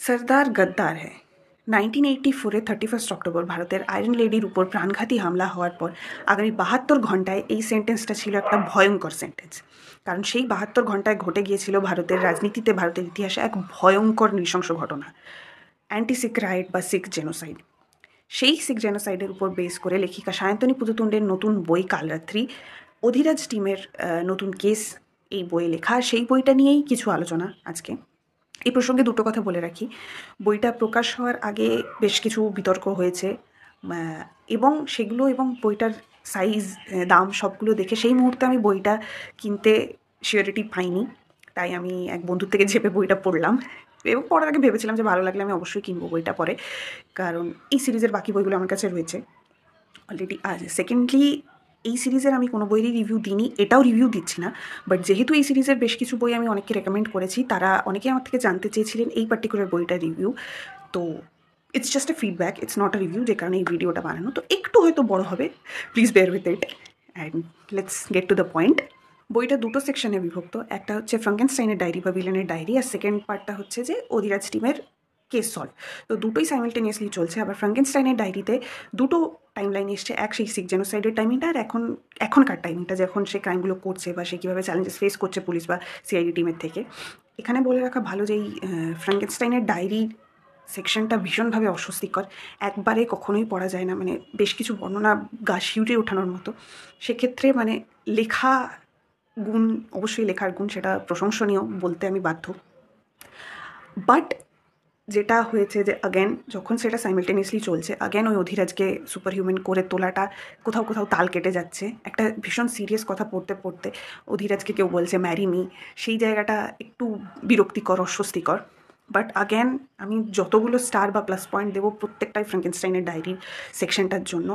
सरदार गद्दार है। 1984 31 অক্টোবর ভারতের আয়রন লেডির উপর প্রাণঘাতী হামলা হওয়ার পর আগামী 72 ঘন্টায় এই সেন্টেন্সটা ছিল একটা ভয়ঙ্কর সেন্টেন্স। কারণ সেই 72 ঘন্টায় ঘটে গিয়েছিল ভারতের রাজনীতিতে, ভারতের ইতিহাসে এক ভয়ঙ্কর নৃশংস ঘটনা, অ্যান্টি শিখ রাইট বা শিখ জেনোসাইড। সেই শিখ জেনোসাইডের উপর বেস করে লেখিকা সায়ন্তনী পুততুণ্ডের নতুন বই কালরাত্রি, অধিরাজ টিমের নতুন কেস এই বইয়ে লেখা। সেই বইটা নিয়েই কিছু আলোচনা আজকে। এই প্রসঙ্গে দুটো কথা বলে রাখি, বইটা প্রকাশ হওয়ার আগে বেশ কিছু বিতর্ক হয়েছে এবং সেগুলো এবং বইটার সাইজ, দাম সবগুলো দেখে সেই মুহূর্তে আমি বইটা কিনতে সিওরিটি পাইনি, তাই আমি এক বন্ধুর থেকে ঝেপে বইটা পড়লাম এবং পড়ার আগে ভেবেছিলাম যে ভালো লাগলে আমি অবশ্যই কিনবো বইটা পরে, কারণ এই সিরিজের বাকি বইগুলো আমার কাছে রয়েছে অলরেডি। আর সেকেন্ডলি, এই সিরিজের আমি কোনো বইয়েরই রিভিউ দিইনি, এটাও রিভিউ দিচ্ছি না, বাট যেহেতু এই সিরিজের বেশ কিছু বই আমি অনেককে রেকমেন্ড করেছি, তারা অনেকেই আমার থেকে জানতে চেয়েছিলেন এই পার্টিকুলার বইটার রিভিউ, তো it's just a feedback, it's not a review, যে কারণে এই ভিডিওটা বানানো। তো একটু হয়তো বড় হবে, please bear with it and let's get to the point. বইটা দুটো সেকশনে বিভক্ত, একটা হচ্ছে ফ্রাঙ্কেনস্টাইনের ডায়েরি বা ভিলেনের ডায়েরি, আর সেকেন্ড পার্টটা হচ্ছে যে অধিরাজ টিমের কেস সলভ। তো দুটোই সাইমালটেনিয়াসলি চলছে। আবার ফ্রাঙ্কেনস্টাইনের ডায়েরিতে দুটো টাইমলাইন এসছে, এক সেই শিখ জেনোসাইডের টাইমিংটা, আর এখনকার টাইমিংটা, যখন সে ক্রাইমগুলো করছে বা সে কীভাবে চ্যালেঞ্জেস ফেস করছে পুলিশ বা সিআইডি টিমের থেকে। এখানে বলে রাখা ভালো যে এই ফ্রাঙ্কেনস্টাইনের ডায়েরির সেকশনটা ভীষণভাবে অস্বস্তিকর, একবারে কখনোই পড়া যায় না, মানে বেশ কিছু বর্ণনা গা শিউরে ওঠানোর মতো। সেক্ষেত্রে মানে লেখা গুণ, অবশ্যই লেখার গুণ, সেটা প্রশংসনীয় বলতে আমি বাধ্য। বাট যেটা হয়েছে যে অ্যাগেন যখন সেটা সাইমালটেনিয়াসলি চলছে, অ্যাগেন ওই অধিরাজকে সুপার হিউম্যান করে তোলাটা কোথাও কোথাও তাল কেটে যাচ্ছে। একটা ভীষণ সিরিয়াস কথা পড়তে পড়তে অধিরাজকে কেউ বলছে ম্যারি মি, সেই জায়গাটা একটু বিরক্তিকর, অস্বস্তিকর। বাট অ্যাগেন আমি যতগুলো স্টার বা প্লাস পয়েন্ট দেবো প্রত্যেকটাই ফ্রাঙ্কেনস্টাইনের ডায়েরির সেকশনটার জন্য।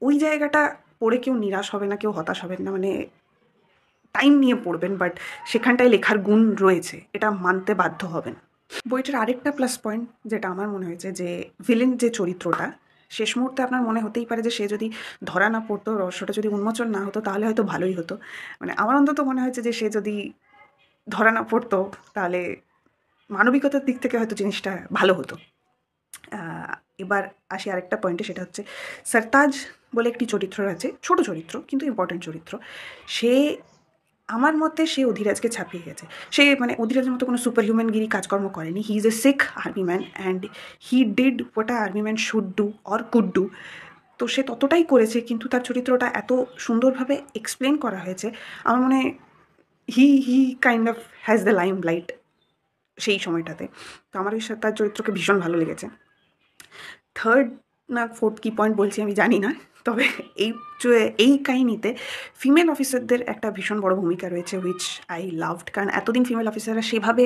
ওই জায়গাটা পড়ে কেউ নিরাশ হবে না, কেউ হতাশ হবেন না, মানে টাইম নিয়ে পড়বেন, বাট সেখানটায় লেখার গুণ রয়েছে, এটা মানতে বাধ্য হবেন। বইটার আরেকটা প্লাস পয়েন্ট যেটা আমার মনে হয়েছে, যে ভিলেন যে চরিত্রটা, শেষ মুহূর্তে আপনার মনে হতেই পারে যে সে যদি ধরা না পড়তো, রহস্যটা যদি উন্মোচন না হতো, তাহলে হয়তো ভালোই হতো। মানে আমার অন্তত মনে হয়েছে যে সে যদি ধরা না পড়তো, তাহলে মানবিকতার দিক থেকে হয়তো জিনিসটা ভালো হতো। এবার আসি আরেকটা পয়েন্টে, সেটা হচ্ছে সরতাজ বলে একটি চরিত্র আছে, ছোট চরিত্র কিন্তু ইম্পর্টেন্ট চরিত্র। সে আমার মতে সে অধিরাজকে ছাপিয়ে গেছে। সে মানে অধিরাজের মতো কোনো সুপার হিউম্যানগিরি কাজকর্ম করেনি। He is a Sikh army man and he did what a army man should do or could do. তো সে ততটাই করেছে, কিন্তু তার চরিত্রটা এত সুন্দরভাবে এক্সপ্লেন করা হয়েছে, আমার মনে he kind of has the limelight সেই সময়টাতে। তো আমার ওই তার চরিত্রকে ভীষণ ভালো লেগেছে। থার্ড না ফোর্থ কী পয়েন্ট বলছি আমি জানি না, তবে এই কাহিনীতে ফিমেল অফিসারদের একটা ভীষণ বড় ভূমিকা রয়েছে, হুইচ আই লাভড। কারণ এতদিন ফিমেল অফিসাররা সেভাবে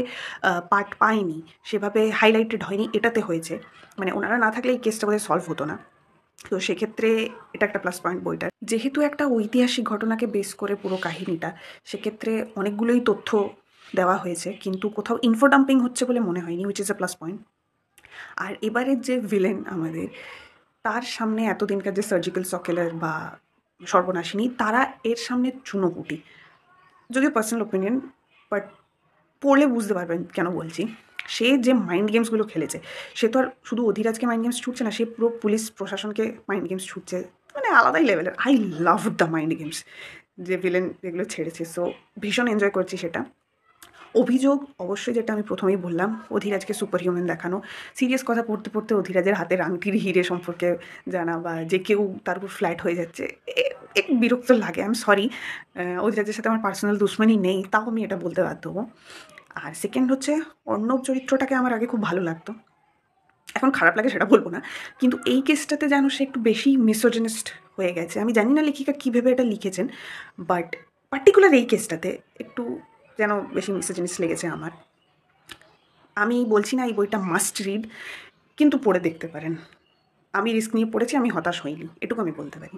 পার্ট পায়নি, সেভাবে হাইলাইটেড হয়নি, এটাতে হয়েছে। মানে ওনারা না থাকলে এই কেসটা বোধহয় সলভ হতো না। তো সেক্ষেত্রে এটা একটা প্লাস পয়েন্ট বইটার। যেহেতু একটা ঐতিহাসিক ঘটনাকে বেস করে পুরো কাহিনীটা, সেক্ষেত্রে অনেকগুলোই তথ্য দেওয়া হয়েছে, কিন্তু কোথাও ইনফো ডাম্পিং হচ্ছে বলে মনে হয়নি, which is a plus point. আর এবারের যে ভিলেন আমাদের, তার সামনে এতদিনকার যে সার্জিক্যাল সকেলার বা সর্বনাশিনী, তারা এর সামনে চুনোপুটি। যদিও পার্সোনাল ওপিনিয়ন, বাট পড়লে বুঝতে পারবেন কেন বলছি। সে যে মাইন্ড গেমসগুলো খেলেছে, সে তো আর শুধু অধিরাজকে মাইন্ড গেমস ছুটছে না, সে পুরো পুলিশ প্রশাসনকে মাইন্ড গেমস ছুটছে, মানে আলাদাই লেভেলের। I love the mind games যে ভিলেন যেগুলো ছেড়েছে, সো ভীষণ এনজয় করছি সেটা। অভিযোগ অবশ্যই, যেটা আমি প্রথমেই বললাম, অধিরাজকে সুপার হিউম্যান দেখানো। সিরিয়াস কথা পড়তে পড়তে অধিরাজের হাতের আংটির হিরে সম্পর্কে জানা, বা যে কেউ তার উপর ফ্ল্যাট হয়ে যাচ্ছে, একটু বিরক্ত লাগে। আই এম সরি, অধিরাজের সাথে আমার পার্সোনাল দুশ্মনী নেই, তাও আমি এটা বলতে বাধ্য হবো। আর সেকেন্ড হচ্ছে অর্ণব চরিত্রটাকে আমার আগে খুব ভালো লাগতো, এখন খারাপ লাগে সেটা বলবো না, কিন্তু এই কেসটাতে যেন সে একটু বেশি মিসোজিনিস্ট হয়ে গেছে। আমি জানি না লেখিকা কী ভেবে এটা লিখেছেন, বাট পার্টিকুলার এই কেসটাতে একটু যেন বেশি মিসোজিনিস্ট লেগেছে আমার। আমি বলছি না এই বইটা মাস্ট রিড, কিন্তু পড়ে দেখতে পারেন। আমি রিস্ক নিয়ে পড়েছি, আমি হতাশ হইনি, এটুকু আমি বলতে পারি।